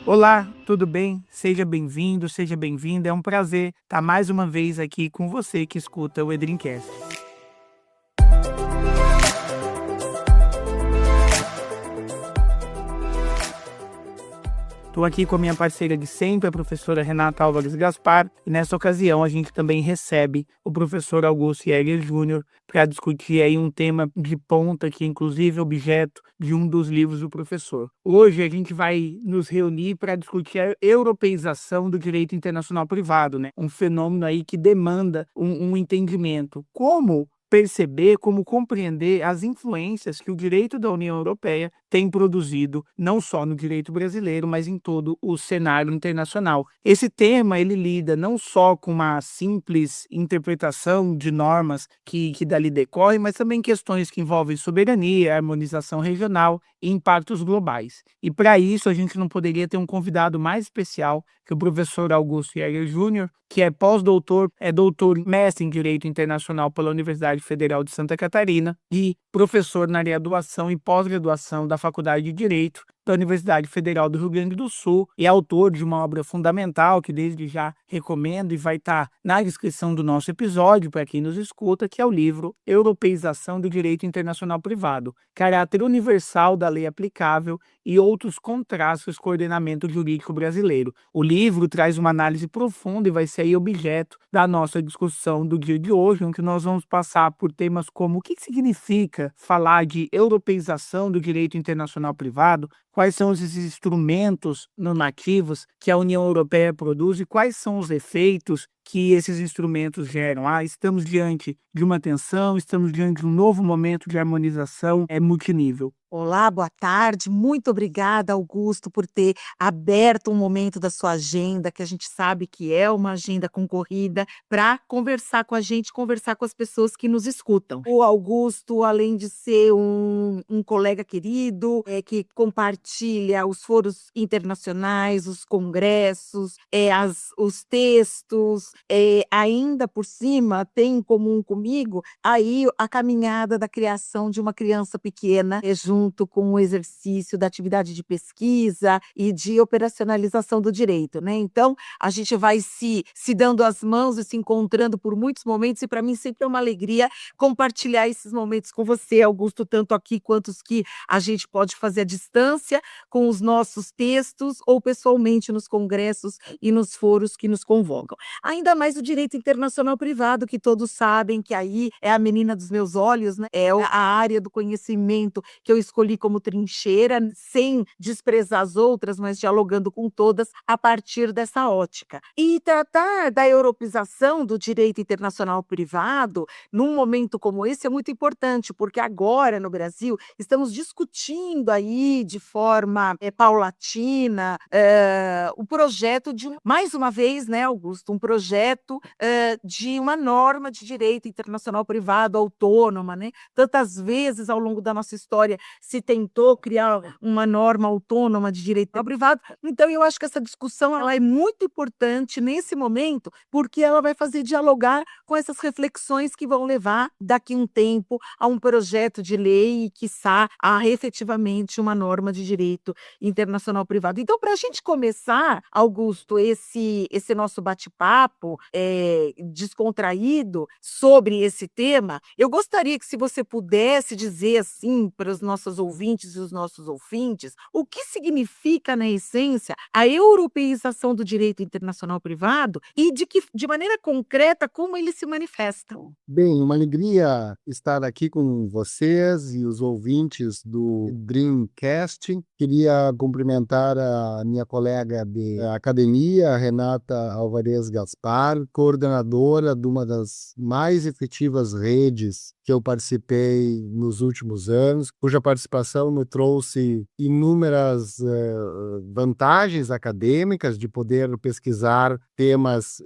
Olá, tudo bem? Seja bem-vindo, seja bem-vinda. É um prazer estar mais uma vez aqui com você que escuta o Edrincast. Estou aqui com a minha parceira de sempre, a professora Renata Álvares Gaspar, e nessa ocasião a gente também recebe o professor Augusto Jäger Júnior para discutir aí um tema de ponta que é inclusive objeto de um dos livros do professor. Hoje a gente vai nos reunir para discutir a europeização do direito internacional privado, né? Um fenômeno aí que demanda um entendimento. Como perceber, como compreender as influências que o direito da União Europeia tem produzido, não só no direito brasileiro, mas em todo o cenário internacional. Esse tema, ele lida não só com uma simples interpretação de normas que dali decorrem, mas também questões que envolvem soberania, harmonização regional e impactos globais. E para isso, a gente não poderia ter um convidado mais especial que o professor Augusto Jäger Júnior, que é pós-doutor, é doutor mestre em Direito Internacional pela Universidade Federal de Santa Catarina e professor na graduação e pós-graduação da Faculdade de Direito da Universidade Federal do Rio Grande do Sul e autor de uma obra fundamental que desde já recomendo e vai estar na descrição do nosso episódio para quem nos escuta, que é o livro Europeização do Direito Internacional Privado, Caráter Universal da Lei Aplicável e Outros Contrastes com o Ordenamento Jurídico Brasileiro. O livro traz uma análise profunda e vai ser aí objeto da nossa discussão do dia de hoje, onde nós vamos passar por temas como o que significa falar de europeização do direito internacional privado, quais são esses instrumentos normativos que a União Europeia produz e quais são os efeitos que esses instrumentos geram. Estamos diante de uma tensão, estamos diante de um novo momento de harmonização multinível. Olá, boa tarde. Muito obrigada, Augusto, por ter aberto um momento da sua agenda, que a gente sabe que é uma agenda concorrida, para conversar com a gente, conversar com as pessoas que nos escutam. O Augusto, além de ser um colega querido, que compartilha os foros internacionais, os congressos, os textos, ainda por cima tem em comum comigo aí a caminhada da criação de uma criança pequena, junto com o exercício da atividade de pesquisa e de operacionalização do direito, né? Então, a gente vai se dando as mãos e se encontrando por muitos momentos, e para mim sempre é uma alegria compartilhar esses momentos com você, Augusto, tanto aqui quanto os que a gente pode fazer à distância, com os nossos textos ou pessoalmente nos congressos e nos foros que nos convocam. Ainda mais o direito internacional privado, que todos sabem que aí é a menina dos meus olhos, né? É a área do conhecimento que eu escolhi como trincheira, sem desprezar as outras, mas dialogando com todas a partir dessa ótica. E tratar da europeização do direito internacional privado, num momento como esse, é muito importante, porque agora, no Brasil, estamos discutindo aí de forma paulatina o projeto de, mais uma vez, né, Augusto, um projeto de uma norma de direito internacional privado autônoma, né? Tantas vezes ao longo da nossa história se tentou criar uma norma autônoma de direito privado. Então, eu acho que essa discussão ela é muito importante nesse momento, porque ela vai fazer dialogar com essas reflexões que vão levar, daqui a um tempo, a um projeto de lei e, quiçá, a efetivamente uma norma de direito internacional privado. Então, para a gente começar, Augusto, esse nosso bate-papo descontraído sobre esse tema, eu gostaria que, se você pudesse dizer assim para os nossos ouvintes e os nossos ouvintes, o que significa, na essência, a europeização do direito internacional privado e de maneira concreta, como ele se manifesta. Bem, uma alegria estar aqui com vocês e os ouvintes do Dreamcast. Queria cumprimentar a minha colega de academia, Renata Álvares Gaspar, coordenadora de uma das mais efetivas redes que eu participei nos últimos anos, cuja participação me trouxe inúmeras vantagens acadêmicas de poder pesquisar temas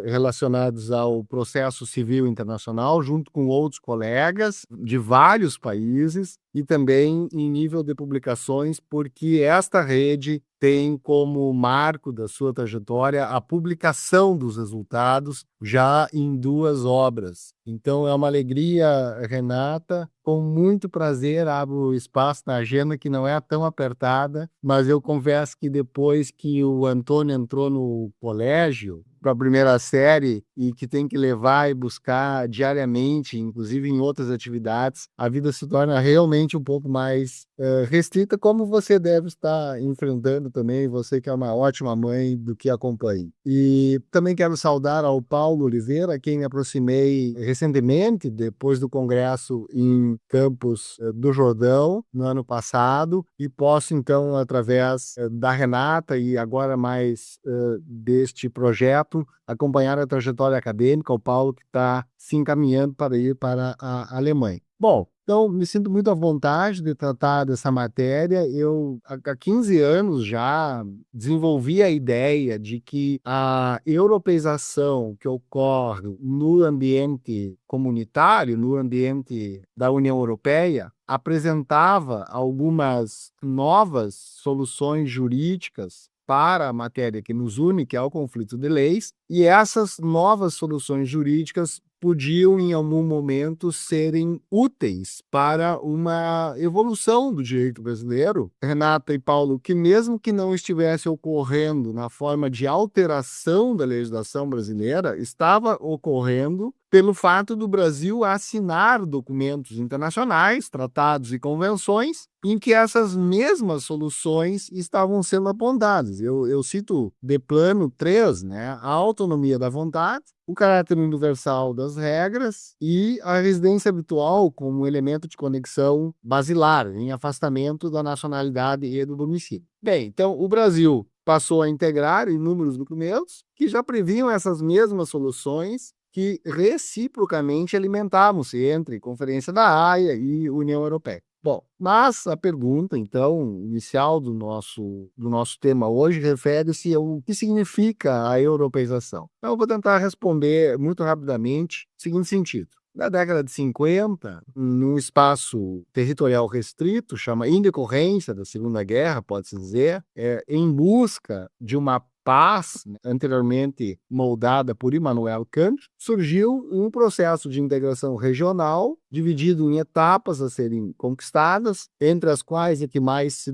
relacionados ao processo civil internacional, junto com outros colegas de vários países, e também em nível de publicações, porque esta rede tem como marco da sua trajetória a publicação dos resultados já em 2 obras. Então é uma alegria, Renata, com muito prazer abro espaço na agenda que não é tão apertada, mas eu confesso que depois que o Antônio entrou no colégio, para a primeira série, e que tem que levar e buscar diariamente, inclusive em outras atividades, a vida se torna realmente um pouco mais restrita, como você deve estar enfrentando também, você que é uma ótima mãe do que acompanha. E também quero saudar ao Paulo Oliveira, a quem me aproximei recentemente, depois do congresso em Campos do Jordão, no ano passado, e posso então, através da Renata e agora mais deste projeto, acompanhar a trajetória acadêmica, o Paulo que está se encaminhando para ir para a Alemanha. Bom, então me sinto muito à vontade de tratar dessa matéria. Eu, há 15 anos já, desenvolvi a ideia de que a europeização que ocorre no ambiente comunitário, no ambiente da União Europeia, apresentava algumas novas soluções jurídicas para a matéria que nos une, que é o conflito de leis, e essas novas soluções jurídicas podiam, em algum momento, serem úteis para uma evolução do direito brasileiro. Renata e Paulo, que mesmo que não estivesse ocorrendo na forma de alteração da legislação brasileira, estava ocorrendo pelo fato do Brasil assinar documentos internacionais, tratados e convenções, em que essas mesmas soluções estavam sendo apontadas. Eu cito de plano 3, né? A autonomia da vontade, o caráter universal das regras e a residência habitual como elemento de conexão basilar, em afastamento da nacionalidade e do domicílio. Bem, então o Brasil passou a integrar inúmeros documentos que já previam essas mesmas soluções que reciprocamente alimentavam-se entre Conferência da Haia e União Europeia. Bom, mas a pergunta, então, inicial do nosso tema hoje refere-se ao que significa a europeização. Então, eu vou tentar responder muito rapidamente no seguinte sentido. Na década de 50, num espaço territorial restrito, chama em decorrência da Segunda Guerra, pode-se dizer, em busca de uma paz, anteriormente moldada por Immanuel Kant, surgiu um processo de integração regional, dividido em etapas a serem conquistadas, entre as quais a que mais se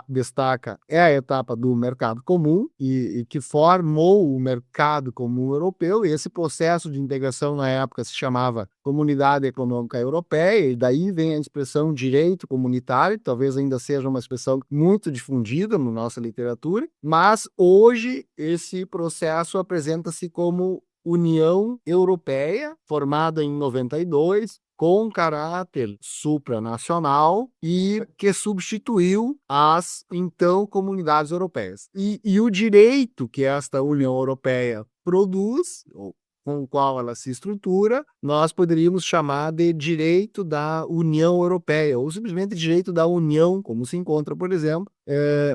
destaca é a etapa do mercado comum, e que formou o mercado comum europeu. E esse processo de integração, na época, se chamava Comunidade Econômica Europeia, e daí vem a expressão direito comunitário, talvez ainda seja uma expressão muito difundida na nossa literatura, mas hoje esse processo apresenta-se como União Europeia, formada em 92, com caráter supranacional e que substituiu as, então, comunidades europeias. E o direito que esta União Europeia produz, com o qual ela se estrutura, nós poderíamos chamar de direito da União Europeia, ou simplesmente direito da União, como se encontra, por exemplo,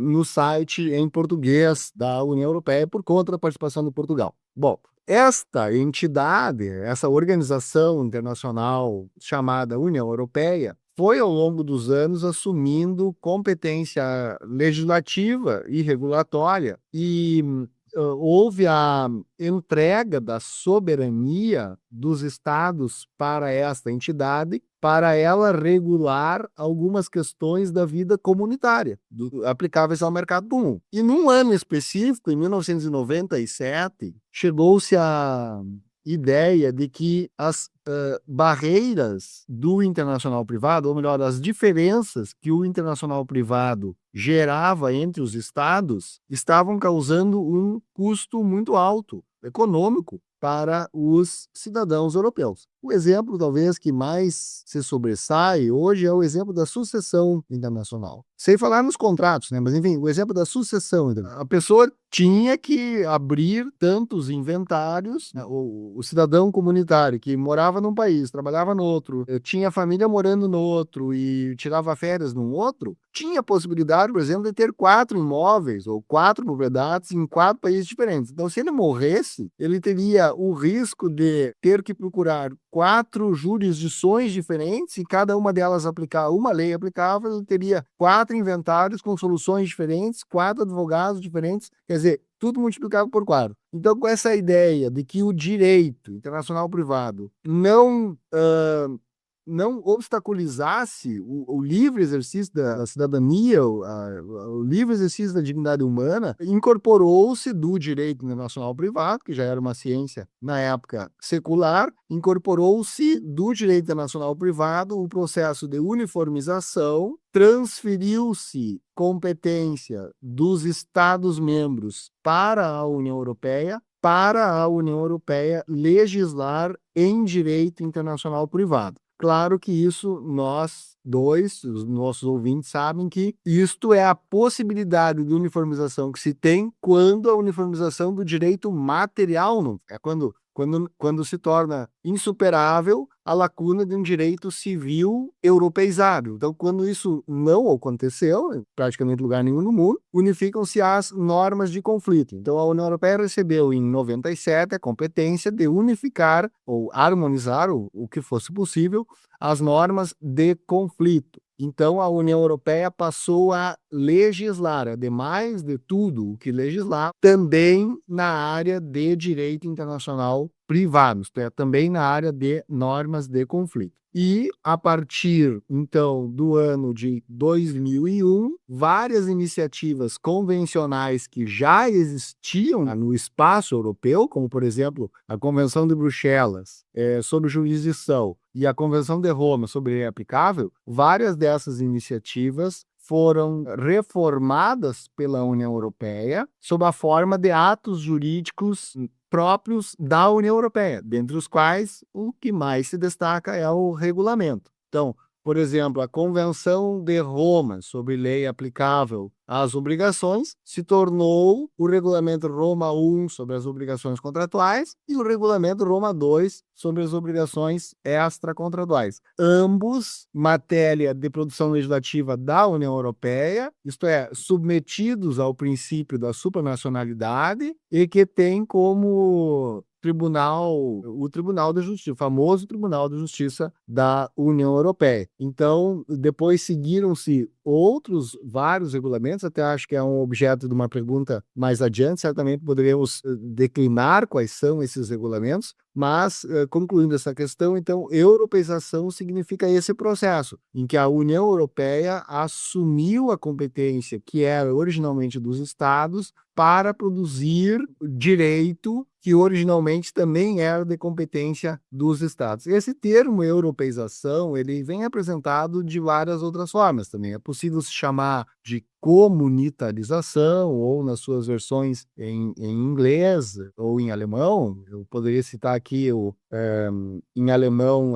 no site em português da União Europeia, por conta da participação de Portugal. Bom, esta entidade, essa organização internacional chamada União Europeia, foi ao longo dos anos assumindo competência legislativa e regulatória, e houve a entrega da soberania dos estados para esta entidade, para ela regular algumas questões da vida comunitária, aplicáveis ao mercado comum. E num ano específico, em 1997, chegou-se à ideia de que as barreiras do internacional privado, ou melhor, as diferenças que o internacional privado gerava entre os estados, estavam causando um custo muito alto, econômico, para os cidadãos europeus. O exemplo, talvez, que mais se sobressai hoje é o exemplo da sucessão internacional. Sem falar nos contratos, né? Mas, enfim, o exemplo da sucessão. A pessoa tinha que abrir tantos inventários, né? O cidadão comunitário que morava num país, trabalhava no outro, tinha família morando no outro e tirava férias num outro, tinha a possibilidade, por exemplo, de ter 4 imóveis ou 4 propriedades em 4 países diferentes. Então, se ele morresse, ele teria o risco de ter que procurar 4 jurisdições diferentes e cada uma delas aplicar uma lei aplicável. Ele teria 4 inventários com soluções diferentes, 4 advogados diferentes, quer dizer, tudo multiplicado por 4. Então, com essa ideia de que o direito internacional privado não obstaculizasse o livre exercício da cidadania, o livre exercício da dignidade humana, incorporou-se do direito internacional privado, que já era uma ciência na época secular, incorporou-se do direito internacional privado o processo de uniformização, transferiu-se competência dos Estados-membros para a União Europeia, legislar em direito internacional privado. Claro que isso nós dois, os nossos ouvintes, sabem que isto é a possibilidade de uniformização que se tem quando a uniformização do direito material não é quando se torna insuperável a lacuna de um direito civil europeizado. Então, quando isso não aconteceu, em praticamente lugar nenhum no mundo, unificam-se as normas de conflito. Então, a União Europeia recebeu, em 97, a competência de unificar ou harmonizar, o que fosse possível, as normas de conflito. Então, a União Europeia passou a legislar, ademais de tudo o que legislar, também na área de direito internacional privado, isto é, também na área de normas de conflito. E, a partir, então, do ano de 2001, várias iniciativas convencionais que já existiam no espaço europeu, como, por exemplo, a Convenção de Bruxelas sobre jurisdição e a Convenção de Roma sobre lei aplicável, várias dessas iniciativas foram reformadas pela União Europeia sob a forma de atos jurídicos próprios da União Europeia, dentre os quais o que mais se destaca é o regulamento. Então, por exemplo, a Convenção de Roma sobre lei aplicável às obrigações se tornou o Regulamento Roma I sobre as obrigações contratuais e o Regulamento Roma II sobre as obrigações extracontratuais. Ambos matéria de produção legislativa da União Europeia, isto é, submetidos ao princípio da supranacionalidade e que tem como o Tribunal de Justiça, o famoso Tribunal de Justiça da União Europeia. Então, depois seguiram-se outros vários regulamentos, até acho que é um objeto de uma pergunta mais adiante, certamente poderíamos declinar quais são esses regulamentos, mas, concluindo essa questão, então, europeização significa esse processo, em que a União Europeia assumiu a competência que era originalmente dos Estados para produzir direito que originalmente também era de competência dos Estados. Esse termo europeização, ele vem apresentado de várias outras formas também. É possível se chamar de comunitarização, ou nas suas versões em inglês ou em alemão. Eu poderia citar aqui em alemão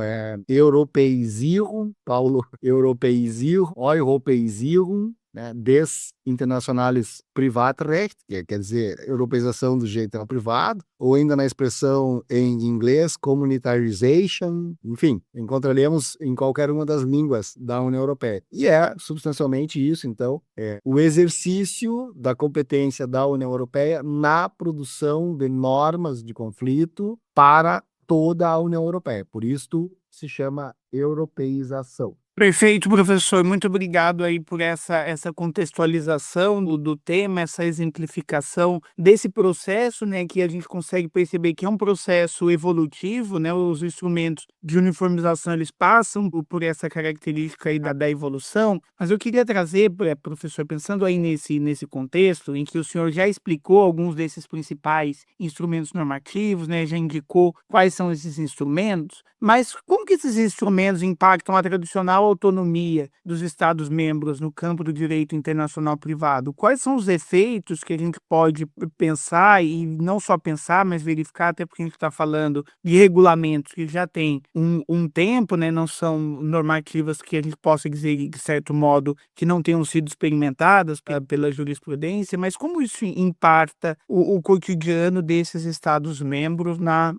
Europäisierung, Paulo Europäisierung, Europäisierung, né, des internationales Privatrecht, que quer dizer europeização do direito privado, ou ainda na expressão em inglês, communitarization, enfim, encontraremos em qualquer uma das línguas da União Europeia. E é substancialmente isso, então, o exercício da competência da União Europeia na produção de normas de conflito para toda a União Europeia. Por isso se chama europeização. Perfeito, professor. Muito obrigado aí por essa contextualização do tema, essa exemplificação desse processo, né, que a gente consegue perceber que é um processo evolutivo, né, os instrumentos de uniformização, eles passam por essa característica aí da evolução, mas eu queria trazer, professor, pensando aí nesse contexto, em que o senhor já explicou alguns desses principais instrumentos normativos, né, já indicou quais são esses instrumentos, mas como que esses instrumentos impactam a tradicional autonomia dos Estados-membros no campo do direito internacional privado? Quais são os efeitos que a gente pode pensar, e não só pensar, mas verificar, até porque a gente está falando de regulamentos que já têm um tempo, né? Não são normativas que a gente possa dizer, de certo modo, que não tenham sido experimentadas pela jurisprudência, mas como isso impacta o cotidiano desses Estados-membros na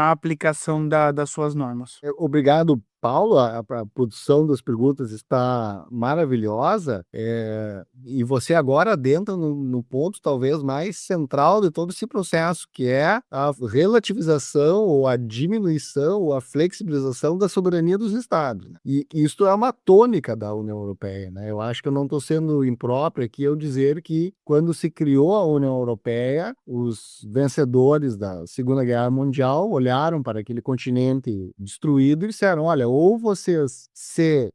aplicação das suas normas? Obrigado, Paulo. A produção das perguntas está maravilhosa, e você agora adentra no ponto talvez mais central de todo esse processo, que é a relativização ou a diminuição ou a flexibilização da soberania dos Estados. E isto é uma tônica da União Europeia, né? Eu acho que eu não estou sendo impróprio aqui eu dizer que quando se criou a União Europeia, os vencedores da Segunda Guerra Mundial olharam para aquele continente destruído e disseram: olha, ou vocês se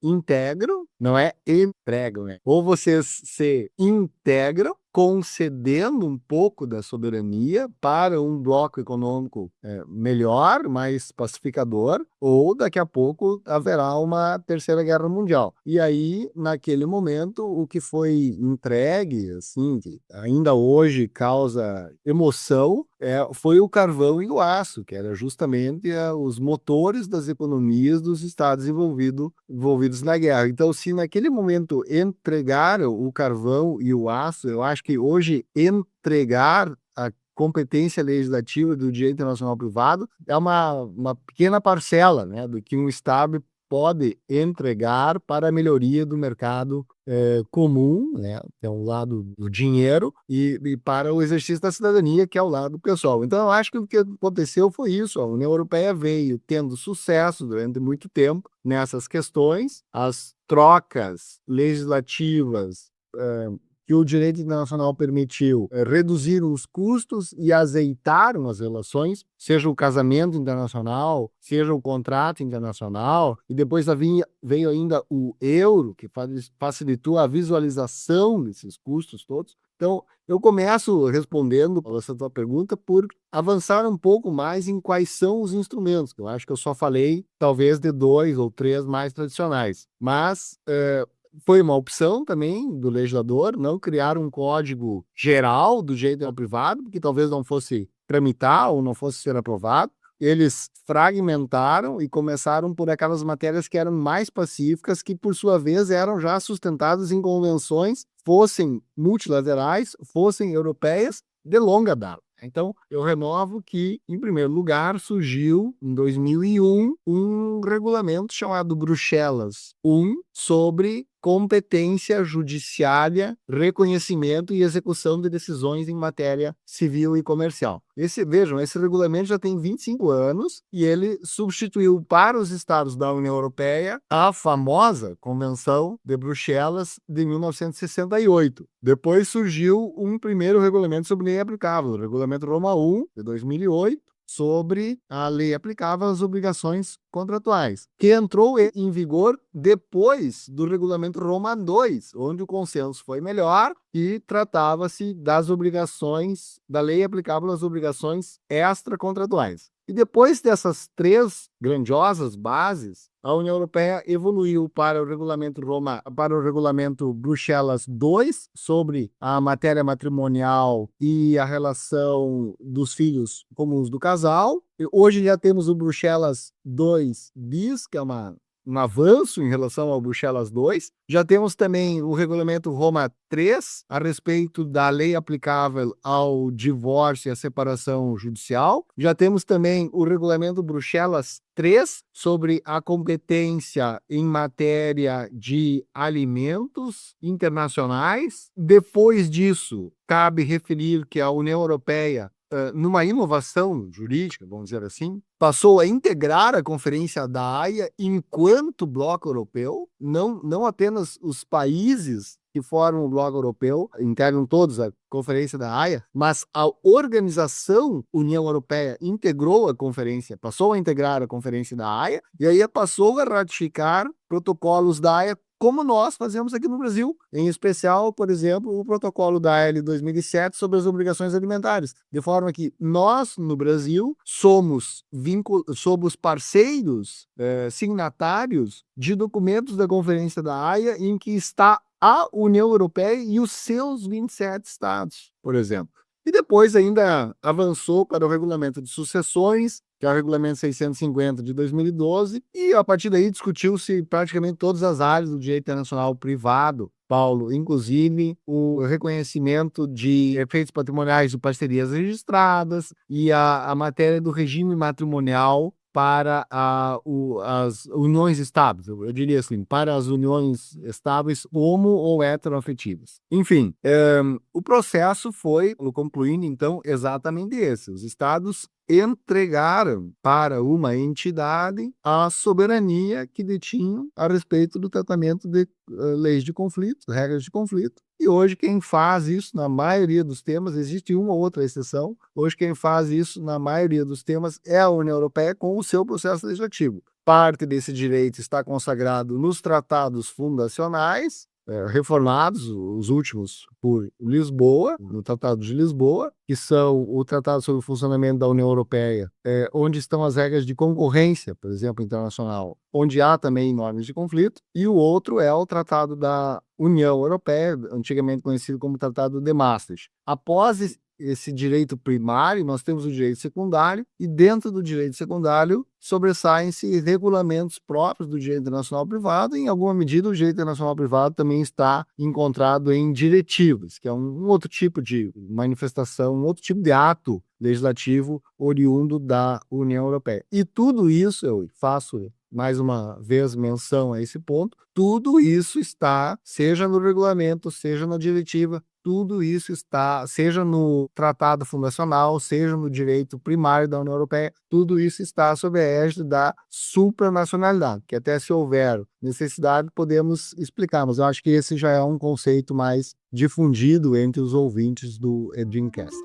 integram, não é entregam, ou vocês se integram, concedendo um pouco da soberania para um bloco econômico melhor, mais pacificador, ou daqui a pouco haverá uma terceira guerra mundial. E aí, naquele momento, o que foi entregue, assim, que ainda hoje causa emoção, foi o carvão e o aço, que era justamente os motores das economias dos estados envolvidos na guerra. Então, se naquele momento entregaram o carvão e o aço, eu acho que hoje entregar a competência legislativa do direito internacional privado é uma pequena parcela, né, do que um Estado pode entregar para a melhoria do mercado comum, né, que é um lado do dinheiro, e para o exercício da cidadania, que é o lado pessoal. Então, eu acho que o que aconteceu foi isso. A União Europeia veio tendo sucesso durante muito tempo nessas questões, as trocas legislativas que o direito internacional permitiu reduzir os custos e azeitaram as relações, seja o casamento internacional, seja o contrato internacional, e depois veio ainda o euro, que facilitou a visualização desses custos todos. Então, eu começo respondendo essa tua pergunta por avançar um pouco mais em quais são os instrumentos, que eu acho que eu só falei talvez de 2 ou 3 mais tradicionais, mas foi uma opção também do legislador não criar um código geral do direito ao privado, que talvez não fosse tramitar ou não fosse ser aprovado. Eles fragmentaram e começaram por aquelas matérias que eram mais pacíficas, que por sua vez eram já sustentadas em convenções, fossem multilaterais, fossem europeias, de longa data. Então, eu renovo que, em primeiro lugar, surgiu, em 2001, um regulamento chamado Bruxelas I sobre competência judiciária, reconhecimento e execução de decisões em matéria civil e comercial. Vejam, esse regulamento já tem 25 anos e ele substituiu para os estados da União Europeia a famosa Convenção de Bruxelas de 1968. Depois surgiu um primeiro regulamento sobre lei aplicável, o Regulamento Roma I, de 2008, sobre a lei aplicável às obrigações contratuais, que entrou em vigor depois do Regulamento Roma II, onde o consenso foi melhor e tratava-se das obrigações, da lei aplicável às obrigações extracontratuais. E depois dessas 3 grandiosas bases, a União Europeia evoluiu para o regulamento Bruxelas II sobre a matéria matrimonial e a relação dos filhos comuns do casal. Hoje já temos o Bruxelas II bis, que é um avanço em relação ao Bruxelas II. Já temos também o regulamento Roma III, a respeito da lei aplicável ao divórcio e à separação judicial. Já temos também o regulamento Bruxelas III, sobre a competência em matéria de alimentos internacionais. Depois disso, cabe referir que a União Europeia, numa inovação jurídica, vamos dizer assim, passou a integrar a Conferência da Haia enquanto bloco europeu, não apenas os países que formam o bloco europeu integram todos a Conferência da Haia, mas a organização União Europeia integrou a conferência, passou a integrar a Conferência da Haia, e aí passou a ratificar protocolos da Haia, como nós fazemos aqui no Brasil, em especial, por exemplo, o protocolo da AL 2007 sobre as obrigações alimentares, de forma que nós, no Brasil, somos parceiros, signatários de documentos da Conferência da Haia em que está a União Europeia e os seus 27 estados, por exemplo. E depois ainda avançou para o regulamento de sucessões, que é o regulamento 650 de 2012, e a partir daí discutiu-se praticamente todas as áreas do direito internacional privado, Paulo, inclusive o reconhecimento de efeitos patrimoniais de parcerias registradas e a matéria do regime matrimonial para as uniões estáveis, eu diria assim, para as uniões estáveis homo ou heteroafetivas. Enfim, o processo foi, concluindo então, exatamente esse. Os estados entregaram para uma entidade a soberania que detinham a respeito do tratamento de leis de conflito, regras de conflito. E hoje quem faz isso na maioria dos temas, existe uma ou outra exceção, hoje quem faz isso na maioria dos temas é a União Europeia com o seu processo legislativo. parte desse direito está consagrado nos tratados fundacionais, reformados, os últimos por Lisboa, no Tratado de Lisboa, que são o Tratado sobre o Funcionamento da União Europeia, onde estão as regras de concorrência, por exemplo, internacional, onde há também normas de conflito, e o outro é o Tratado da União Europeia, antigamente conhecido como Tratado de Maastricht. Após esse direito primário, nós temos o direito secundário, e dentro do direito secundário sobressaem-se regulamentos próprios do direito internacional privado, e em alguma medida o direito internacional privado também está encontrado em diretivas, que é um outro tipo de manifestação, um outro tipo de ato legislativo oriundo da União Europeia. E tudo isso, eu faço mais uma vez menção a esse ponto, tudo isso está, seja no regulamento, seja na diretiva, tudo isso está, seja no tratado fundacional, seja no direito primário da União Europeia, tudo isso está sob a égide da supranacionalidade, que até se houver necessidade podemos explicar, mas eu acho que esse já é um conceito mais difundido entre os ouvintes do Dreamcast.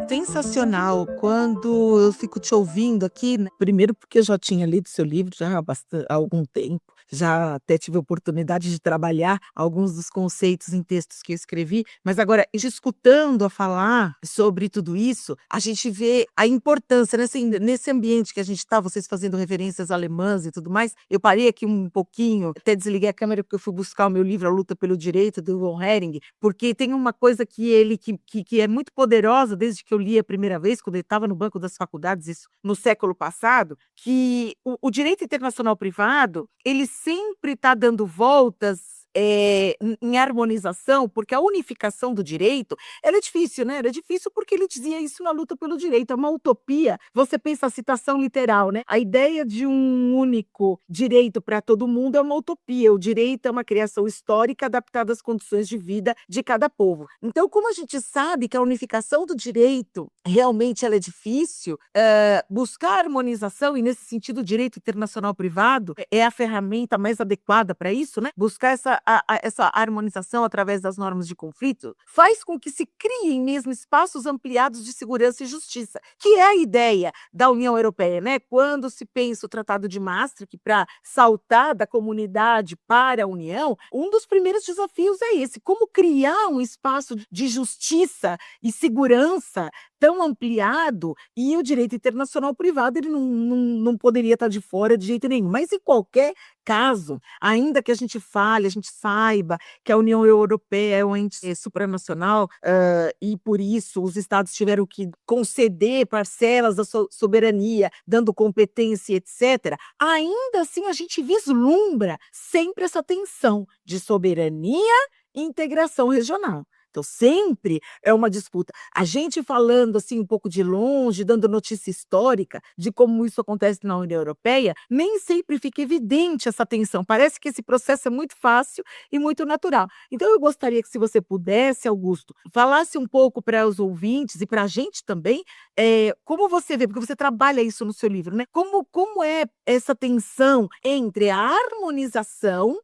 Sensacional. Quando eu fico te ouvindo aqui, né, primeiro porque eu já tinha lido seu livro já há algum tempo, já até tive a oportunidade de trabalhar alguns dos conceitos em textos que eu escrevi, mas agora, te escutando a falar sobre tudo isso, a gente vê a importância nesse ambiente que a gente está, vocês fazendo referências alemãs e tudo mais. Eu parei aqui um pouquinho, até desliguei a câmera porque eu fui buscar o meu livro A Luta pelo Direito, do von Hering, porque tem uma coisa que é muito poderosa desde que eu li a primeira vez, quando eu estava no banco das faculdades, isso no século passado, que o direito internacional privado, ele sempre está dando voltas em harmonização, porque a unificação do direito, ela é difícil, né? Era difícil porque ele dizia isso na luta pelo direito, é uma utopia. Você pensa a citação literal, né? A ideia de um único direito para todo mundo é uma utopia. O direito é uma criação histórica adaptada às condições de vida de cada povo. Então, como a gente sabe que a unificação do direito realmente ela é difícil, buscar harmonização, e nesse sentido o direito internacional privado é a ferramenta mais adequada para isso, né? Buscar essa harmonização através das normas de conflito faz com que se criem mesmo espaços ampliados de segurança e justiça, que é a ideia da União Europeia, né? Quando se pensa o Tratado de Maastricht para saltar da comunidade para a União, um dos primeiros desafios é esse: como criar um espaço de justiça e segurança tão ampliado, e o direito internacional privado ele não poderia estar de fora de jeito nenhum. Mas em qualquer caso, ainda que a gente fale, a gente saiba que a União Europeia é um ente supranacional, e por isso os estados tiveram que conceder parcelas da soberania, dando competência, etc., ainda assim a gente vislumbra sempre essa tensão de soberania e integração regional. Então, sempre é uma disputa. A gente falando assim um pouco de longe, dando notícia histórica de como isso acontece na União Europeia, nem sempre fica evidente essa tensão. Parece que esse processo é muito fácil e muito natural. Então, eu gostaria que, se você pudesse, Augusto, falasse um pouco para os ouvintes e para a gente também, como você vê, porque você trabalha isso no seu livro, né? Como é essa tensão entre a harmonização,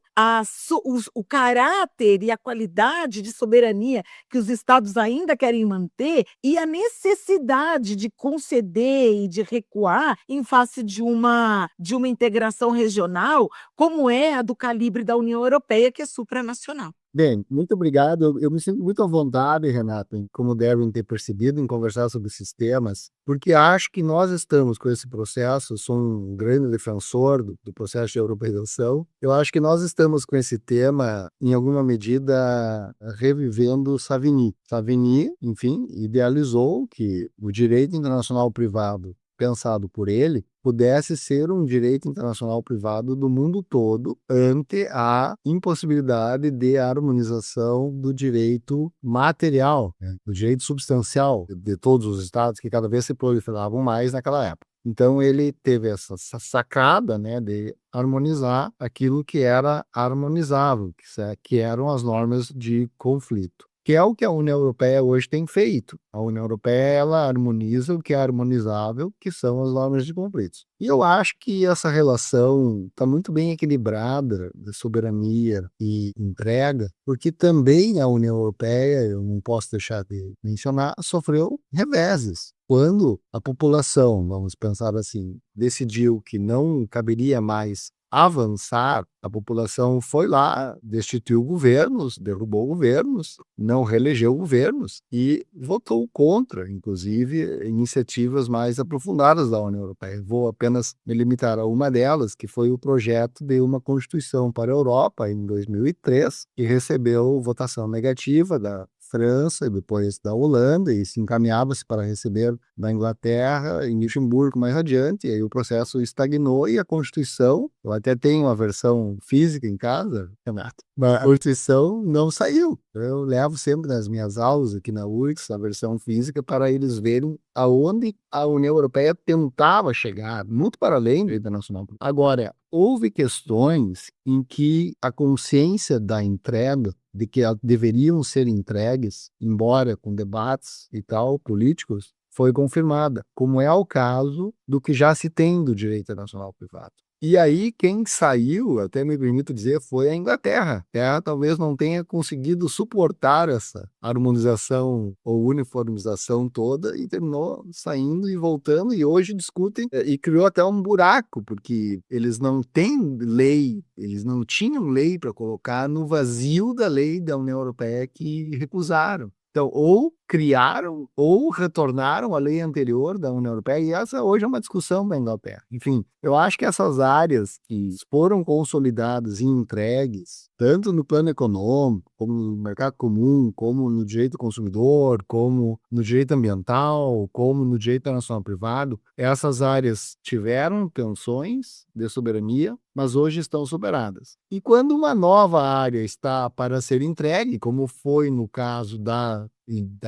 o caráter e a qualidade de soberania que os estados ainda querem manter, e a necessidade de conceder e de recuar em face de uma integração regional, como é a do calibre da União Europeia, que é supranacional. Bem, muito obrigado. Eu me sinto muito à vontade, Renato, como devem ter percebido, em conversar sobre esses temas, porque acho que nós estamos com esse processo. Sou um grande defensor do processo de europeização. Eu acho que nós estamos com esse tema, em alguma medida, revivendo Savigny. Savigny, enfim, idealizou que o direito internacional privado, pensado por ele, pudesse ser um direito internacional privado do mundo todo ante a impossibilidade de harmonização do direito material, né, do direito substancial de todos os estados, que cada vez se proliferavam mais naquela época. Então ele teve essa sacada, né, de harmonizar aquilo que era harmonizável, que eram as normas de conflito. que é o que a União Europeia hoje tem feito. A União Europeia, ela harmoniza o que é harmonizável, que são as normas de conflitos. E eu acho que essa relação está muito bem equilibrada de soberania e entrega, porque também a União Europeia, eu não posso deixar de mencionar, sofreu reveses. Quando a população, vamos pensar assim, decidiu que não caberia mais avançar, a população foi lá, destituiu governos, derrubou governos, não reelegeu governos e votou contra, inclusive, iniciativas mais aprofundadas da União Europeia. Vou apenas me limitar a uma delas, que foi o projeto de uma Constituição para a Europa, em 2003, que recebeu votação negativa da França e depois da Holanda, e se encaminhava-se para receber da Inglaterra, em Luxemburgo mais adiante, e aí o processo estagnou e a Constituição, eu até tenho uma versão física em casa, Renato, mas a Constituição não saiu. Eu levo sempre nas minhas aulas aqui na URGS a versão física para eles verem aonde a União Europeia tentava chegar, muito para além do direito internacional. Agora, houve questões em que a consciência da entrega, de que deveriam ser entregues, embora com debates e tal, políticos, foi confirmada, como é o caso do que já se tem do direito internacional privado. E aí, quem saiu, até me permito dizer, foi a Inglaterra. A Inglaterra talvez não tenha conseguido suportar essa harmonização ou uniformização toda e terminou saindo e voltando, e hoje discutem e criou até um buraco, porque eles não têm lei, eles não tinham lei para colocar no vazio da lei da União Europeia que recusaram. Então, ou criaram ou retornaram à lei anterior da União Europeia, e essa hoje é uma discussão da Inglaterra. Enfim, eu acho que essas áreas que foram consolidadas e entregues, tanto no plano econômico, como no mercado comum, como no direito do consumidor, como no direito ambiental, como no direito internacional privado, essas áreas tiveram tensões de soberania, mas hoje estão superadas. E quando uma nova área está para ser entregue, como foi no caso da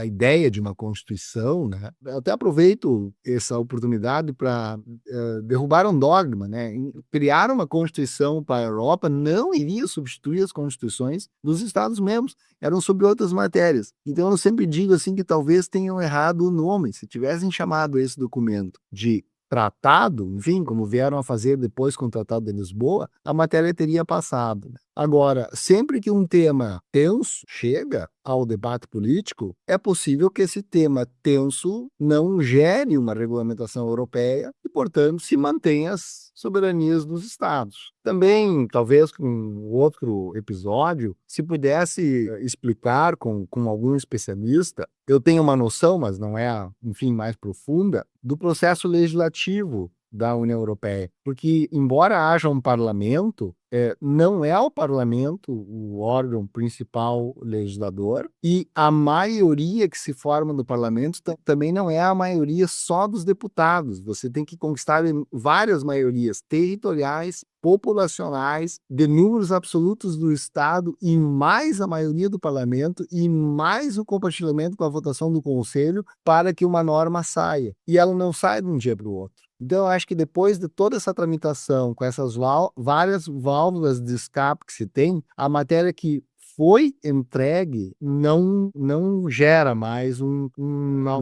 ideia de uma Constituição, né? Eu até aproveito essa oportunidade para derrubar um dogma, né? Criar uma Constituição para a Europa não iria substituir as constituições dos Estados membros, eram sobre outras matérias. Então eu sempre digo assim que talvez tenham errado o nome. Se tivessem chamado esse documento de tratado, enfim, como vieram a fazer depois com o Tratado de Lisboa, a matéria teria passado, né? Agora, sempre que um tema tenso chega ao debate político, é possível que esse tema tenso não gere uma regulamentação europeia e, portanto, se mantenha as soberanias dos Estados. Também, talvez com outro episódio, se pudesse explicar com algum especialista, eu tenho uma noção, mas não é, enfim, mais profunda, do processo legislativo da União Europeia. Porque, embora haja um parlamento, não é o parlamento o órgão principal legislador, e a maioria que se forma no parlamento também não é a maioria só dos deputados. Você tem que conquistar várias maiorias territoriais, populacionais, de números absolutos do Estado, e mais a maioria do parlamento, e mais o compartilhamento com a votação do Conselho, para que uma norma saia. E ela não sai de um dia para o outro. Então, eu acho que depois de toda essa tramitação, com essas várias válvulas de escape que se tem, a matéria que foi entregue não gera mais um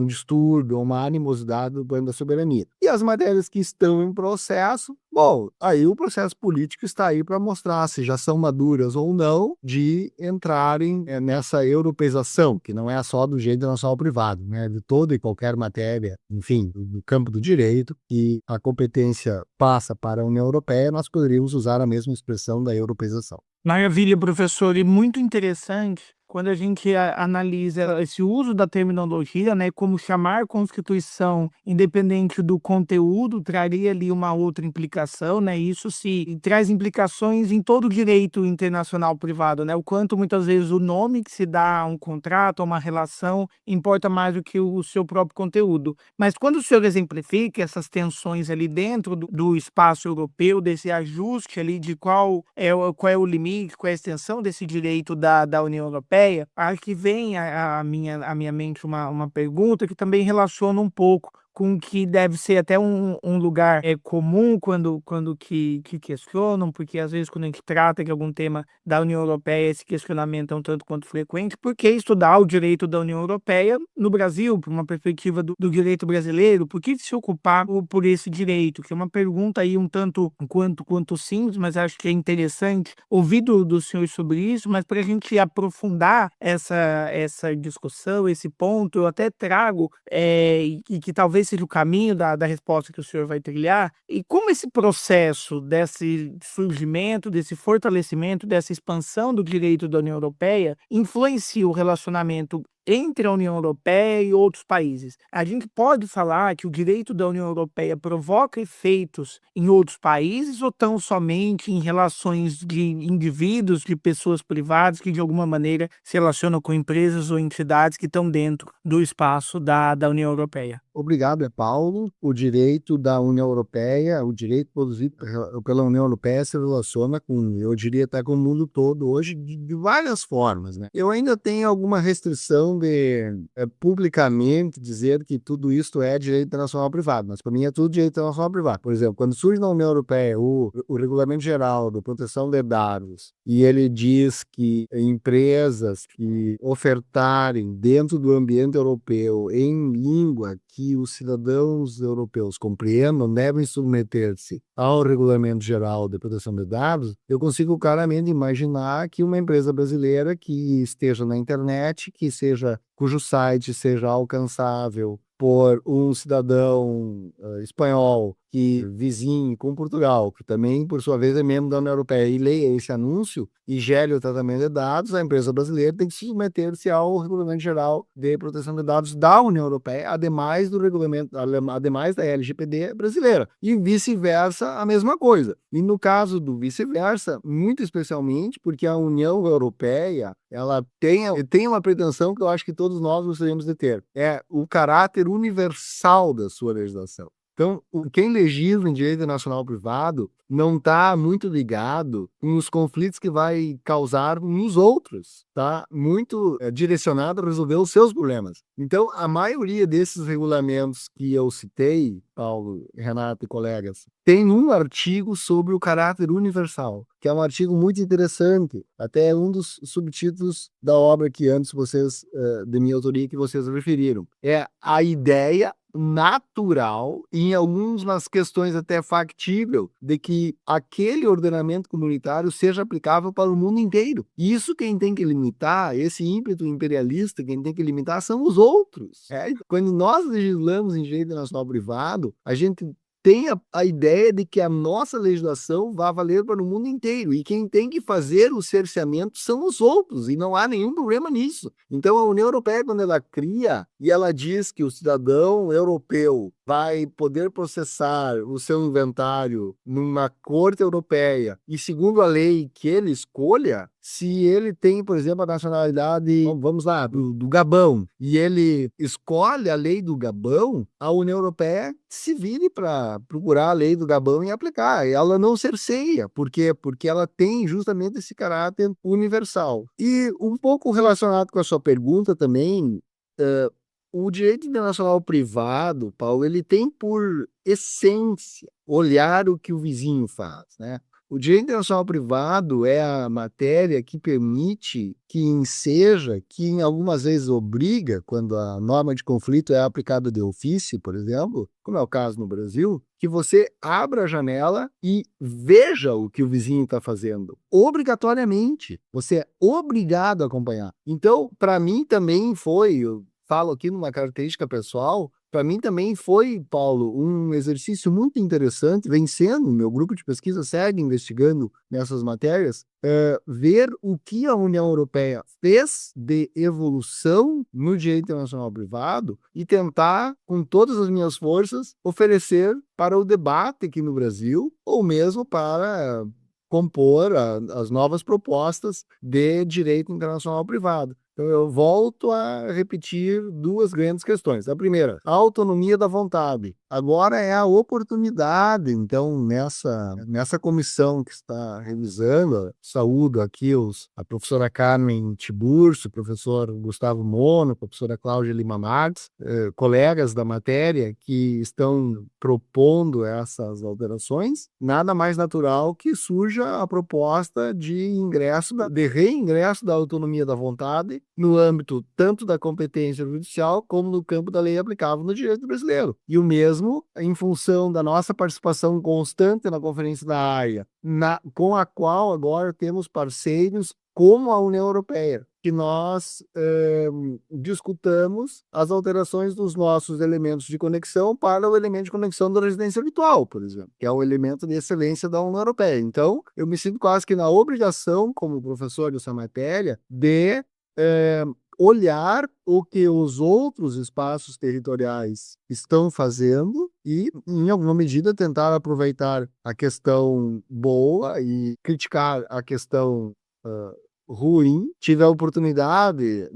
distúrbio, uma animosidade do plano da soberania. E as matérias que estão em processo, bom, aí o processo político está aí para mostrar se já são maduras ou não de entrarem nessa europeização, que não é só do direito internacional privado, né? De toda e qualquer matéria, enfim, do campo do direito, e a competência passa para a União Europeia, nós poderíamos usar a mesma expressão da europeização. Maravilha, professor, e muito interessante quando a gente analisa esse uso da terminologia, né, como chamar Constituição independente do conteúdo, traria ali uma outra implicação, né, isso se traz implicações em todo o direito internacional privado, né, o quanto muitas vezes o nome que se dá a um contrato, a uma relação, importa mais do que o seu próprio conteúdo. Mas quando o senhor exemplifica essas tensões ali dentro do espaço europeu, desse ajuste ali de qual é o limite, qual é a extensão desse direito da União Europeia, acho que vem à minha mente uma pergunta que também relaciona um pouco com que deve ser até um lugar comum quando que questionam, porque às vezes quando a gente trata de algum tema da União Europeia, esse questionamento é um tanto quanto frequente. Por que estudar o direito da União Europeia no Brasil, por uma perspectiva do direito brasileiro? Por que se ocupar por esse direito? Que é uma pergunta aí um tanto quanto simples, mas acho que é interessante ouvir do senhor sobre isso, mas para a gente aprofundar essa discussão, esse ponto, eu até trago, e que talvez seja o caminho da resposta que o senhor vai trilhar, e como esse processo desse surgimento, desse fortalecimento, dessa expansão do direito da União Europeia influencia o relacionamento entre a União Europeia e outros países. A gente pode falar que o direito da União Europeia provoca efeitos em outros países ou tão somente em relações de indivíduos, de pessoas privadas que de alguma maneira se relacionam com empresas ou entidades que estão dentro do espaço da União Europeia? Obrigado, Paulo. O direito da União Europeia, o direito produzido pela União Europeia se relaciona com, eu diria até com o mundo todo hoje, de várias formas, né? Eu ainda tenho alguma restrição de publicamente dizer que tudo isso é direito internacional privado, mas para mim é tudo direito internacional privado. Por exemplo, quando surge na União Europeia o Regulamento Geral da Proteção de Dados e ele diz que empresas que ofertarem dentro do ambiente europeu em língua que os cidadãos europeus compreendam devem submeter-se ao Regulamento Geral de Proteção de Dados, eu consigo claramente imaginar que uma empresa brasileira que esteja na internet, cujo site seja alcançável por um cidadão espanhol que vizinhe com Portugal, que também, por sua vez, é membro da União Europeia, e leia esse anúncio e gere o tratamento de dados, a empresa brasileira tem que submeter-se ao Regulamento Geral de Proteção de Dados da União Europeia, ademais da LGPD brasileira. E vice-versa, a mesma coisa. E no caso do vice-versa, muito especialmente porque a União Europeia ela tem uma pretensão que eu acho que todos nós gostaríamos de ter. É o caráter universal da sua legislação. Então, quem legisla em direito internacional privado não está muito ligado com os conflitos que vai causar nos outros, tá? Muito direcionado a resolver os seus problemas. Então, a maioria desses regulamentos que eu citei, Paulo, Renato e colegas, tem um artigo sobre o caráter universal, que é um artigo muito interessante, até um dos subtítulos da obra que antes vocês, de minha autoria, que vocês referiram. É a ideia natural e em algumas questões até factível de que aquele ordenamento comunitário seja aplicável para o mundo inteiro. E isso quem tem que limitar, esse ímpeto imperialista, quem tem que limitar são os outros. Quando nós legislamos em direito internacional privado, a gente tem a ideia de que a nossa legislação vai valer para o mundo inteiro e quem tem que fazer o cerceamento são os outros e não há nenhum problema nisso. Então a União Europeia, quando ela cria e ela diz que o cidadão europeu vai poder processar o seu inventário numa corte europeia e segundo a lei que ele escolha, se ele tem, por exemplo, a nacionalidade, vamos lá, do Gabão, e ele escolhe a lei do Gabão, a União Europeia se vire para procurar a lei do Gabão e aplicar. Ela não cerceia. Por quê? Porque ela tem justamente esse caráter universal. E um pouco relacionado com a sua pergunta também, o direito internacional privado, Paulo, ele tem por essência olhar o que o vizinho faz, né? O direito internacional privado é a matéria que permite que enseja, que em algumas vezes obriga, quando a norma de conflito é aplicada de ofício, por exemplo, como é o caso no Brasil, que você abra a janela e veja o que o vizinho está fazendo. Obrigatoriamente. Você é obrigado a acompanhar. Então, para mim também foi, eu falo aqui numa característica pessoal, para mim também foi, Paulo, um exercício muito interessante, vem sendo, meu grupo de pesquisa segue investigando nessas matérias, ver o que a União Europeia fez de evolução no direito internacional privado e tentar, com todas as minhas forças, oferecer para o debate aqui no Brasil, ou mesmo para compor as novas propostas de direito internacional privado. Então, eu volto a repetir duas grandes questões. A primeira, a autonomia da vontade. Agora é a oportunidade, então, nessa comissão que está revisando, saúdo aqui a professora Carmen Tiburcio, o professor Gustavo Mono, a professora Cláudia Lima Marques, colegas da matéria que estão propondo essas alterações, nada mais natural que surja a proposta de reingresso da autonomia da vontade no âmbito tanto da competência judicial como no campo da lei aplicável no direito brasileiro. E o mesmo em função da nossa participação constante na Conferência da Haia, com a qual agora temos parceiros como a União Europeia, que nós discutamos as alterações dos nossos elementos de conexão para o elemento de conexão da residência virtual, por exemplo, que é o elemento de excelência da União Europeia. Então, eu me sinto quase que na obrigação, como professor dessa matéria, de olhar o que os outros espaços territoriais estão fazendo e, em alguma medida, tentar aproveitar a questão boa e criticar a questão ruim. Tive a oportunidade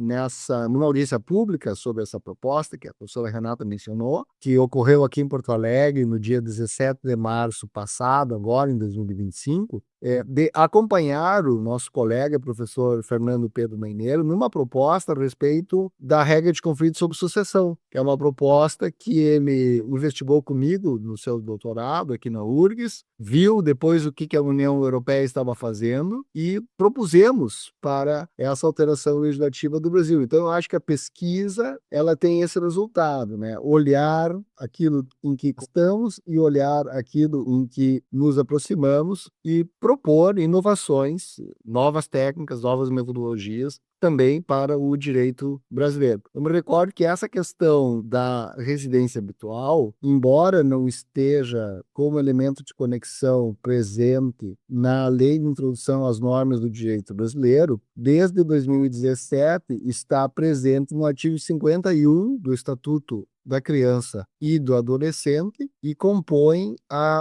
numa audiência pública sobre essa proposta, que a professora Renata mencionou, que ocorreu aqui em Porto Alegre no dia 17 de março passado, agora em 2025, de acompanhar o nosso colega, professor Fernando Pedro Meineiro, numa proposta a respeito da regra de conflito sobre sucessão, que é uma proposta que ele investigou comigo no seu doutorado aqui na URGS, viu depois o que a União Europeia estava fazendo e propusemos para essa alteração legislativa do Brasil. Então, eu acho que a pesquisa ela tem esse resultado, né? Olhar aquilo em que estamos e olhar aquilo em que nos aproximamos e propor inovações, novas técnicas, novas metodologias também para o direito brasileiro. Eu me recordo que essa questão da residência habitual, embora não esteja como elemento de conexão presente na Lei de Introdução às Normas do Direito Brasileiro, desde 2017 está presente no artigo 51 do Estatuto da Criança e do Adolescente e compõe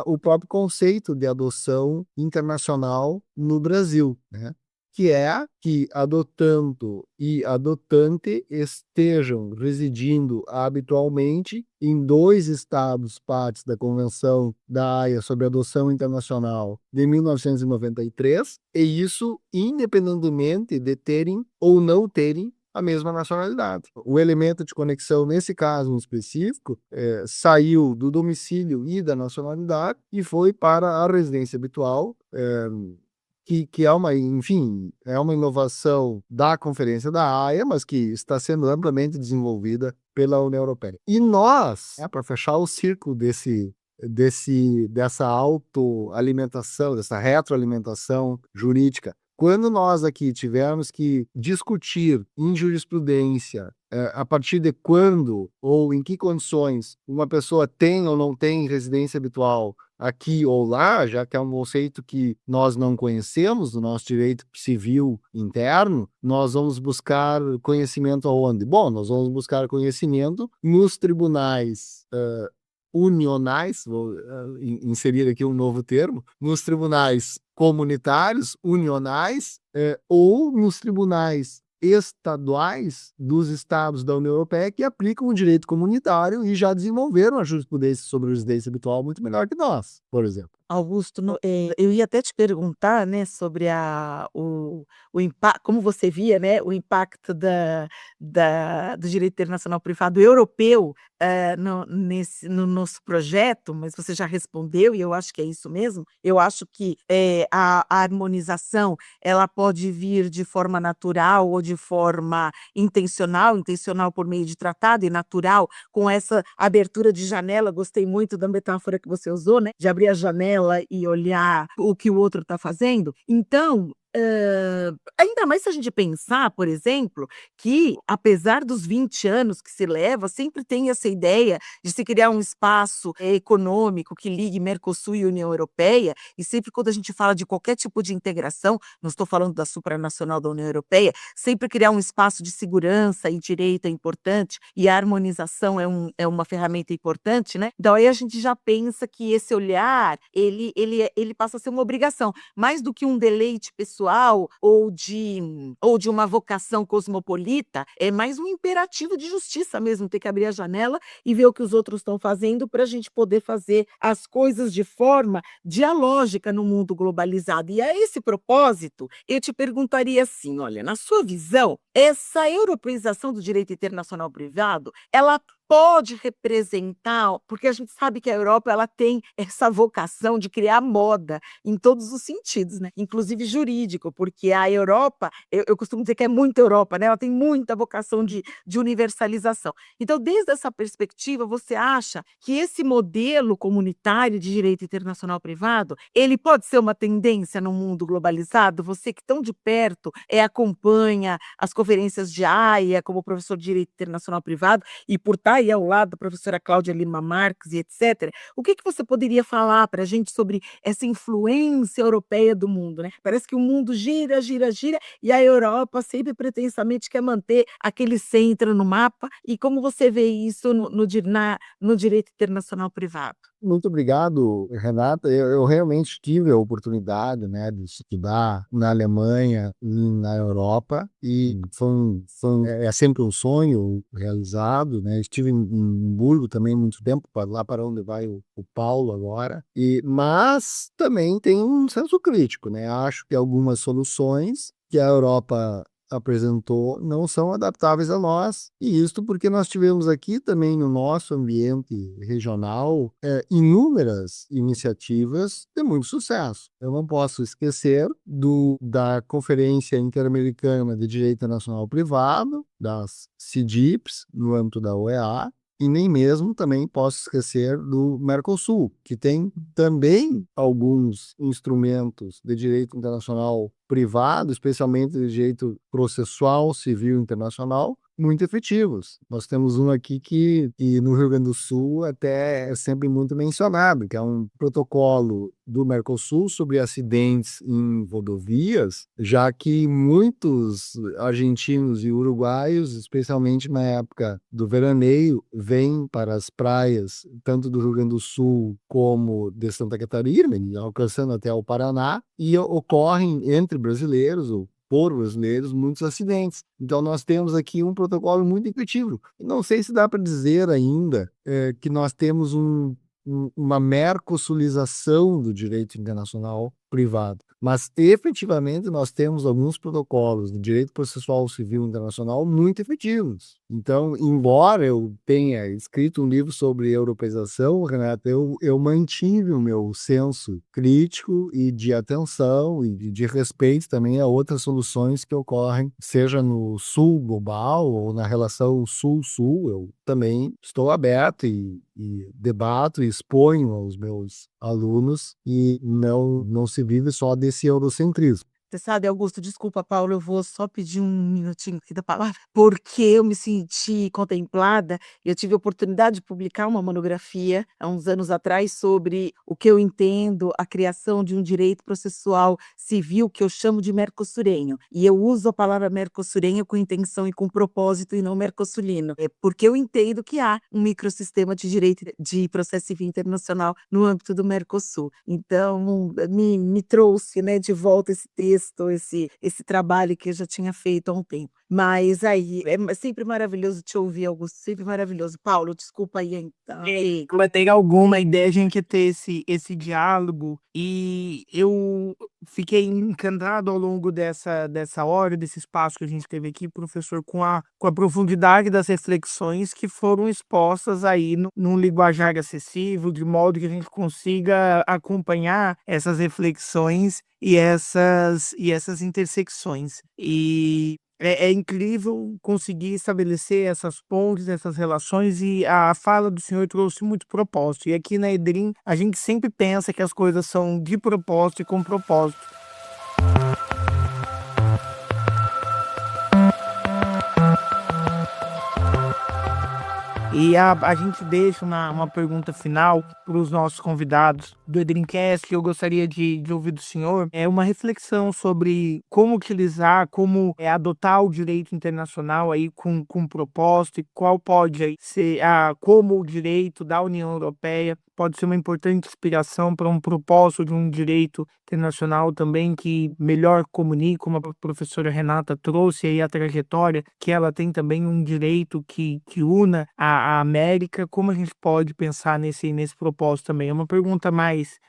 o próprio conceito de adoção internacional no Brasil, né? Que é que adotando e adotante estejam residindo habitualmente em 2 estados partes da Convenção da Haia sobre Adoção Internacional de 1993, e isso independentemente de terem ou não terem a mesma nacionalidade. O elemento de conexão, nesse caso em específico, saiu do domicílio e da nacionalidade e foi para a residência habitual, que é uma inovação da Conferência da Haia, mas que está sendo amplamente desenvolvida pela União Europeia. E nós, para fechar o círculo dessa autoalimentação, dessa retroalimentação jurídica, quando nós aqui tivermos que discutir em jurisprudência a partir de quando ou em que condições uma pessoa tem ou não tem residência habitual aqui ou lá, já que é um conceito que nós não conhecemos do nosso direito civil interno, nós vamos buscar conhecimento aonde? Bom, nós vamos buscar conhecimento nos tribunais unionais, vou inserir aqui um novo termo, nos tribunais comunitários, unionais, ou nos tribunais estaduais dos estados da União Europeia que aplicam o direito comunitário e já desenvolveram a jurisprudência sobre a residência habitual muito melhor que nós, por exemplo. Augusto, eu ia até te perguntar, né, sobre o impacto, como você via, né, o impacto do direito internacional privado europeu no nosso projeto, mas você já respondeu e eu acho que é isso mesmo. Eu acho que a harmonização ela pode vir de forma natural ou de forma intencional por meio de tratado e natural com essa abertura de janela. Gostei muito da metáfora que você usou, né, de abrir a janela e olhar o que o outro está fazendo. Então, ainda mais se a gente pensar, por exemplo, que apesar dos 20 anos que se leva, sempre tem essa ideia de se criar um espaço econômico que ligue Mercosul e União Europeia, e sempre quando a gente fala de qualquer tipo de integração, não estou falando da supranacional da União Europeia, sempre criar um espaço de segurança e direito é importante, e a harmonização é uma ferramenta importante, né? Então aí a gente já pensa que esse olhar, ele passa a ser uma obrigação, mais do que um deleite pessoal processual ou de uma vocação cosmopolita, é mais um imperativo de justiça mesmo, ter que abrir a janela e ver o que os outros estão fazendo para a gente poder fazer as coisas de forma dialógica no mundo globalizado. E a esse propósito, eu te perguntaria assim, olha, na sua visão, essa europeização do direito internacional privado, ela pode representar, porque a gente sabe que a Europa ela tem essa vocação de criar moda em todos os sentidos, né? Inclusive jurídico, porque a Europa, eu costumo dizer que é muita Europa, né? Ela tem muita vocação de universalização. Então, desde essa perspectiva, você acha que esse modelo comunitário de direito internacional privado, ele pode ser uma tendência no mundo globalizado? Você que tão de perto acompanha as conferências de Haia como professor de direito internacional privado e por estar aí ao lado da professora Cláudia Lima Marques e etc. O que você poderia falar para a gente sobre essa influência europeia do mundo, né? Parece que o mundo gira, gira, gira e a Europa sempre pretensamente quer manter aquele centro no mapa. E como você vê isso no direito internacional privado? Muito obrigado, Renata. Eu realmente tive a oportunidade, né, de estudar na Alemanha e na Europa, e é sempre um sonho realizado, né? Estive em Hamburgo também muito tempo, lá para onde vai o Paulo agora. Mas também tem um senso crítico, né? Acho que algumas soluções que a Europa apresentou não são adaptáveis a nós, e isto porque nós tivemos aqui também no nosso ambiente regional inúmeras iniciativas de muito sucesso. Eu não posso esquecer da Conferência Interamericana de Direito Internacional Privado, das CIDIPs, no âmbito da OEA, e nem mesmo também posso esquecer do Mercosul, que tem também alguns instrumentos de direito internacional privado, especialmente de direito processual civil internacional, muito efetivos. Nós temos um aqui que no Rio Grande do Sul até é sempre muito mencionado, que é um protocolo do Mercosul sobre acidentes em rodovias, já que muitos argentinos e uruguaios, especialmente na época do veraneio, vêm para as praias, tanto do Rio Grande do Sul como de Santa Catarina, alcançando até o Paraná, e ocorrem entre brasileiros, ou por brasileiros, muitos acidentes. Então, nós temos aqui um protocolo muito efetivo. Não sei se dá para dizer ainda que nós temos uma mercosulização do direito internacional privado, mas efetivamente nós temos alguns protocolos de direito processual civil internacional muito efetivos. Então, embora eu tenha escrito um livro sobre europeização, Renata, eu mantive o meu senso crítico e de atenção e de respeito também a outras soluções que ocorrem, seja no sul global ou na relação sul-sul. Eu também estou aberto e debato e exponho aos meus alunos, e não se vive só desse eurocentrismo. Você sabe, Augusto, desculpa, Paulo, eu vou só pedir um minutinho aqui da palavra, porque eu me senti contemplada. Eu tive a oportunidade de publicar uma monografia há uns anos atrás sobre o que eu entendo a criação de um direito processual civil que eu chamo de mercosurenho. E eu uso a palavra mercosurenho com intenção e com propósito e não mercosulino. É porque eu entendo que há um microsistema de direito de processo civil internacional no âmbito do Mercosul. Então, me trouxe, né, de volta esse texto, esse trabalho que eu já tinha feito há um tempo. Mas aí, é sempre maravilhoso te ouvir, Augusto, sempre maravilhoso. Paulo, desculpa aí então. Mas tem alguma ideia, a gente ter esse diálogo, e eu fiquei encantado ao longo dessa hora, desse espaço que a gente teve aqui, professor, com a profundidade das reflexões que foram expostas aí num linguajar acessível, de modo que a gente consiga acompanhar essas reflexões e essas intersecções. E é incrível conseguir estabelecer essas pontes, essas relações, e a fala do senhor trouxe muito propósito. E aqui na Edrim, a gente sempre pensa que as coisas são de propósito e com propósito. E a gente deixa uma pergunta final para os nossos convidados do Edrincast, que eu gostaria de ouvir do senhor, é uma reflexão sobre como utilizar, como adotar o direito internacional aí com propósito, e qual pode aí ser, como o direito da União Europeia pode ser uma importante inspiração para um propósito de um direito internacional também que melhor comunique, como a professora Renata trouxe aí a trajetória, que ela tem também um direito que una a América. Como a gente pode pensar nesse propósito também? É uma pergunta mais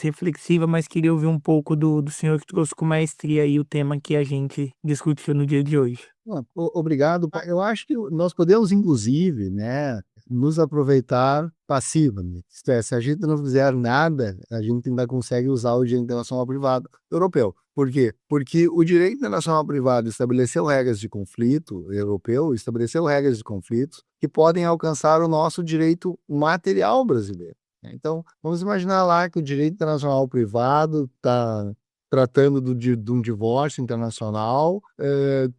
reflexiva, mas queria ouvir um pouco do senhor que trouxe com maestria aí o tema que a gente discutiu no dia de hoje. Obrigado. Eu acho que nós podemos, inclusive, né, nos aproveitar passivamente. Isto é, se a gente não fizer nada, a gente ainda consegue usar o direito internacional privado europeu. Por quê? Porque o direito internacional privado estabeleceu regras de conflito europeu, estabeleceu regras de conflitos que podem alcançar o nosso direito material brasileiro. Então, vamos imaginar lá que o direito internacional privado está tratando de um divórcio internacional,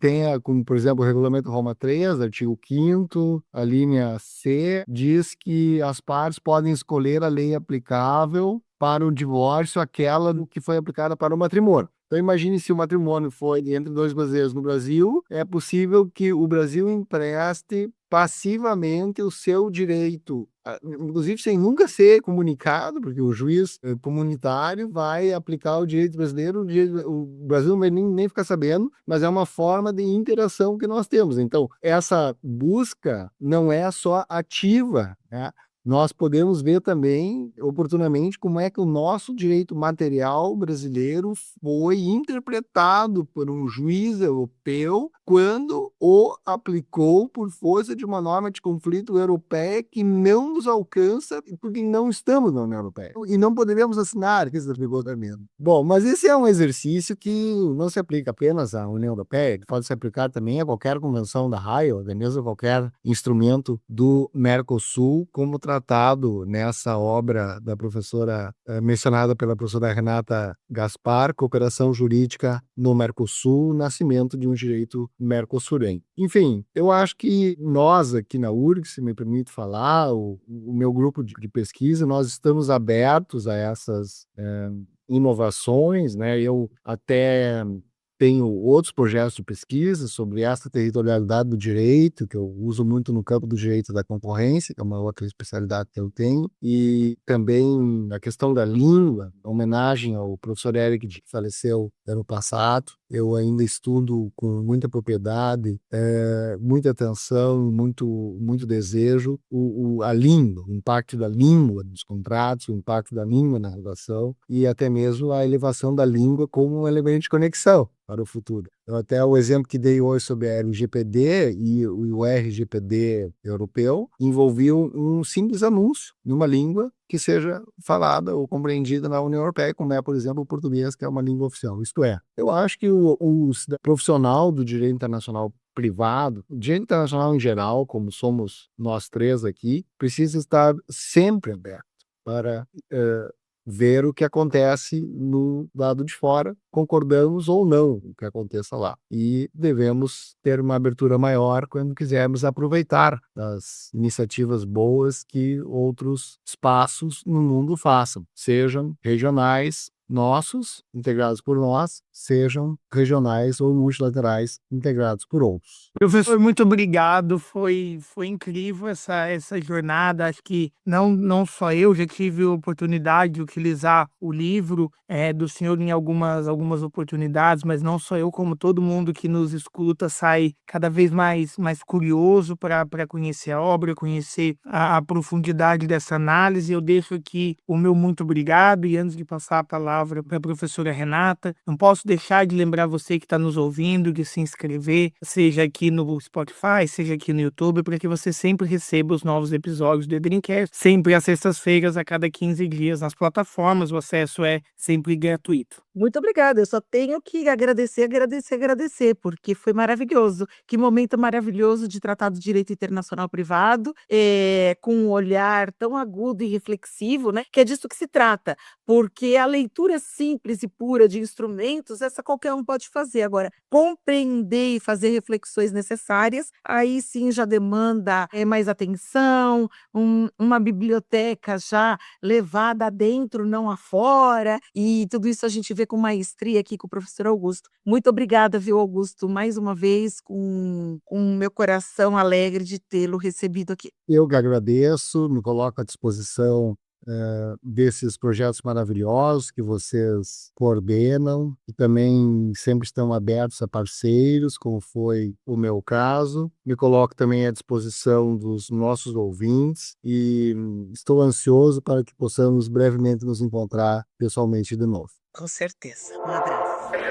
tenha, como, por exemplo, o Regulamento Roma 3, artigo 5º, a linha C, diz que as partes podem escolher a lei aplicável para o divórcio, aquela que foi aplicada para o matrimônio. Então, imagine se o matrimônio foi entre dois brasileiros no Brasil, é possível que o Brasil empreste passivamente o seu direito, inclusive sem nunca ser comunicado, porque o juiz comunitário vai aplicar o direito brasileiro, o Brasil não vai nem ficar sabendo, mas é uma forma de interação que nós temos. Então, essa busca não é só ativa, né? Nós podemos ver também, oportunamente, como é que o nosso direito material brasileiro foi interpretado por um juiz europeu quando o aplicou por força de uma norma de conflito europeia que não nos alcança porque não estamos na União Europeia. E não poderíamos assinar esse regulamento. Bom, mas esse é um exercício que não se aplica apenas à União Europeia, que pode se aplicar também a qualquer convenção da Haia, ou até mesmo a qualquer instrumento do Mercosul, como tratado nessa obra da professora, mencionada pela professora Renata Gaspar, Cooperação Jurídica no Mercosul, Nascimento de um Direito Mercosurense. Enfim, eu acho que nós aqui na URGS, se me permite falar, o meu grupo de pesquisa, nós estamos abertos a essas inovações, né? Eu até tenho outros projetos de pesquisa sobre essa territorialidade do direito, que eu uso muito no campo do direito da concorrência, que é uma outra especialidade que eu tenho, e também a questão da língua, homenagem ao professor Eric, que faleceu ano passado. Eu ainda estudo com muita propriedade, muita atenção, muito desejo, a língua, o impacto da língua nos contratos, o impacto da língua na relação e até mesmo a elevação da língua como um elemento de conexão para o futuro. Então, até o exemplo que dei hoje sobre a LGPD e o RGPD europeu envolvia um simples anúncio numa língua que seja falada ou compreendida na União Europeia, como é, por exemplo, o português, que é uma língua oficial. Isto é, eu acho que o profissional do direito internacional privado, o direito internacional em geral, como somos nós três aqui, precisa estar sempre aberto para ver o que acontece no lado de fora, concordamos ou não com o que aconteça lá. E devemos ter uma abertura maior quando quisermos aproveitar as iniciativas boas que outros espaços no mundo façam, sejam regionais, nossos, integrados por nós, sejam regionais ou multilaterais, integrados por outros. Professor, muito obrigado. Foi incrível essa jornada. Acho que não só eu já tive a oportunidade de utilizar o livro do senhor em algumas oportunidades, mas não só eu, como todo mundo que nos escuta sai cada vez mais curioso para conhecer a obra, conhecer a profundidade dessa análise. Eu deixo aqui o meu muito obrigado e antes de passar a palavra para a professora Renata, não posso deixar de lembrar você que está nos ouvindo de se inscrever, seja aqui no Spotify, seja aqui no YouTube, para que você sempre receba os novos episódios do Edrincast, sempre às sextas-feiras, a cada 15 dias nas plataformas. O acesso é sempre gratuito. Muito obrigada, eu só tenho que agradecer, porque foi maravilhoso. Que momento maravilhoso de tratar do direito internacional privado, com um olhar tão agudo e reflexivo, né? Que é disso que se trata, porque a leitura simples e pura de instrumentos abertos, essa qualquer um pode fazer. Agora, compreender e fazer reflexões necessárias, aí sim já demanda mais atenção, uma biblioteca já levada adentro, não afora, e tudo isso a gente vê com maestria aqui com o professor Augusto. Muito obrigada, viu, Augusto, mais uma vez, com meu coração alegre de tê-lo recebido aqui. Eu que agradeço, me coloco à disposição desses projetos maravilhosos que vocês coordenam e também sempre estão abertos a parceiros, como foi o meu caso. Me coloco também à disposição dos nossos ouvintes e estou ansioso para que possamos brevemente nos encontrar pessoalmente de novo. Com certeza. Um abraço.